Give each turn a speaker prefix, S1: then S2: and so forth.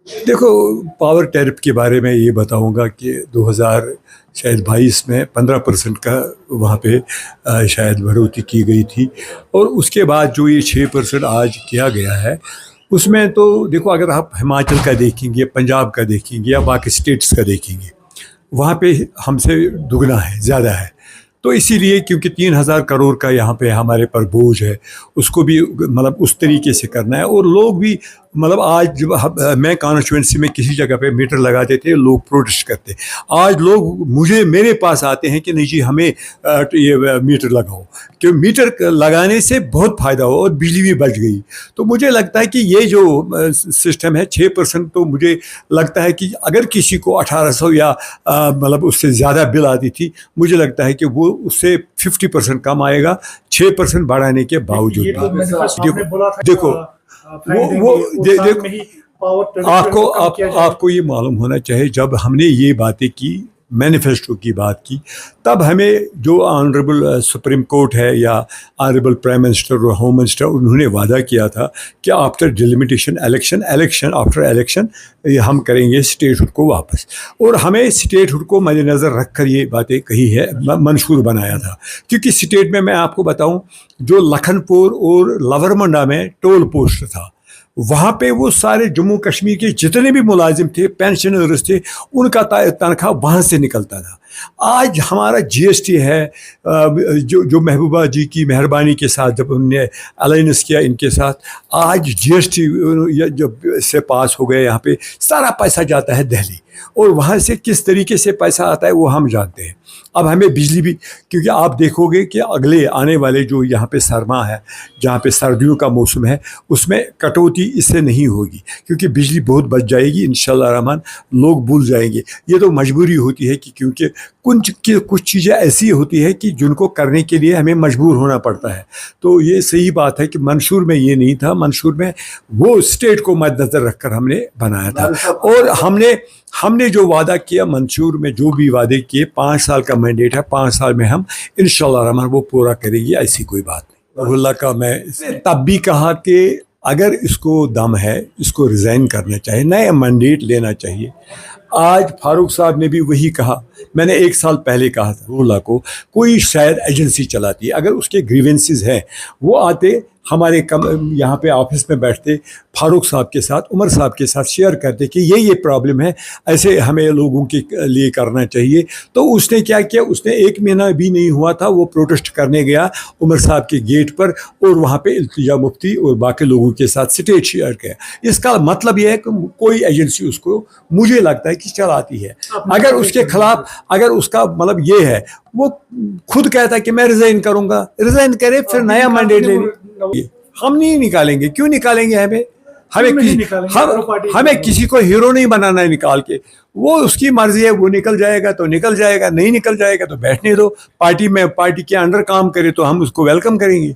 S1: देखो, power tariff के बारे में ये बताऊंगा कि 2022 में 15% का वहाँ पे शायद बढ़ोतरी की गई थी। और उसके बाद जो ये 6% आज किया गया है, उसमें तो देखो, अगर आप हिमाचल का देखेंगे, पंजाब का देखेंगे या बाकी स्टेट्स का देखेंगे, वहाँ पे हमसे दुगना है, ज़्यादा है। तो इसीलिए क्योंकि 3,000 करोड़ का यहाँ पे हमारे पर बोझ है, उसको भी मतलब उस तरीके से करना है। और लोग भी मतलब आज जब मैं कॉन्स्टिट्यूंसी में किसी जगह पे मीटर लगाते थे, लोग प्रोटेस्ट करते। आज लोग मेरे पास आते हैं कि नहीं जी, हमें ये मीटर लगाओ, क्योंकि मीटर लगाने से बहुत फ़ायदा हो और बिजली भी बच गई। तो मुझे लगता है कि ये जो सिस्टम है 6%, तो मुझे लगता है कि अगर किसी को 1800 या मतलब उससे ज़्यादा बिल आती थी, मुझे लगता है कि वो उससे 50% कम आएगा 6% बढ़ाने के बावजूद। देखो, आपको ये मालूम होना चाहिए, जब हमने ये बातें की, मैनिफेस्टो की बात की, तब हमें जो ऑनरेबल सुप्रीम कोर्ट है या ऑनरेबल प्राइम मिनिस्टर और होम मिनिस्टर, उन्होंने वादा किया था कि after delimitation election after election हम करेंगे स्टेटहुड को वापस। और हमें स्टेटहुड को मद्देनज़र रखकर ये बातें कही है, मंशूर बनाया था। क्योंकि स्टेट में मैं आपको बताऊं, जो लखनपुर और लवरमंडा में टोल पोस्ट था, वहाँ पे वो सारे जम्मू कश्मीर के जितने भी मुलाजिम थे, पेंशनर्स थे, उनका तनख्वाह वहाँ से निकलता था। आज हमारा जीएसटी है, जो महबूबा जी की मेहरबानी के साथ जब उन्होंने अलाइंस किया इनके साथ, आज जीएसटी जब से पास हो गए, यहाँ पे सारा पैसा जाता है दिल्ली, और वहाँ से किस तरीके से पैसा आता है वो हम जानते हैं। अब हमें बिजली भी, क्योंकि आप देखोगे कि अगले आने वाले जो यहाँ पे सरमा है, जहाँ पे सर्दियों का मौसम है, उसमें कटौती इससे नहीं होगी, क्योंकि बिजली बहुत बच जाएगी इंशाल्लाह रहमान। लोग भूल जाएंगे, ये तो मजबूरी होती है कि क्योंकि कुछ चीज़ें ऐसी होती है कि जिनको करने के लिए हमें मजबूर होना पड़ता है। तो ये सही बात है कि मंशूर में ये नहीं था, मंशूर में वो स्टेट को मद्देनज़र रखकर हमने बनाया था। और हमने जो वादा किया, मंशूर में जो भी वादे किए, 5 साल का मैंडेट है, 5 साल में हम इंशाल्लाह रहमान वो पूरा करेंगे, ऐसी कोई बात नहीं। अल्लाह का मैं तब भी कहा कि अगर इसको दम है, इसको रिज़ाइन करना चाहिए, नया मैंडेट लेना चाहिए। आज फारूक साहब ने भी वही कहा, मैंने 1 साल पहले कहा था रुल्ला को, कोई शायद एजेंसी चलाती है, अगर उसके ग्रीवेंसेस हैं, वो आते हमारे यहाँ पे ऑफिस में बैठते, फारूक साहब के साथ, उमर साहब के साथ शेयर करते कि ये प्रॉब्लम है, ऐसे हमें लोगों के लिए करना चाहिए। तो उसने क्या किया, उसने 1 महीना भी नहीं हुआ था, वो प्रोटेस्ट करने गया उमर साहब के गेट पर, और वहाँ पे इल्तिजा मुफ्ती और बाकी लोगों के साथ स्टेज शेयर किया। इसका मतलब ये है कि कोई एजेंसी उसको, मुझे लगता है कि चलाती है। अगर उसके खिलाफ, अगर उसका मतलब ये है, वो खुद कहता है कि मैं रिजाइन करूंगा, रिजाइन करे, फिर नया मैंडेट ले। हम नहीं निकालेंगे, क्यों निकालेंगे? हमें किसी को हीरो नहीं बनाना है निकाल के। वो उसकी मर्जी है, वो निकल जाएगा तो निकल जाएगा, नहीं निकल जाएगा तो बैठने दो, पार्टी के अंडर काम करे तो हम उसको वेलकम करेंगे।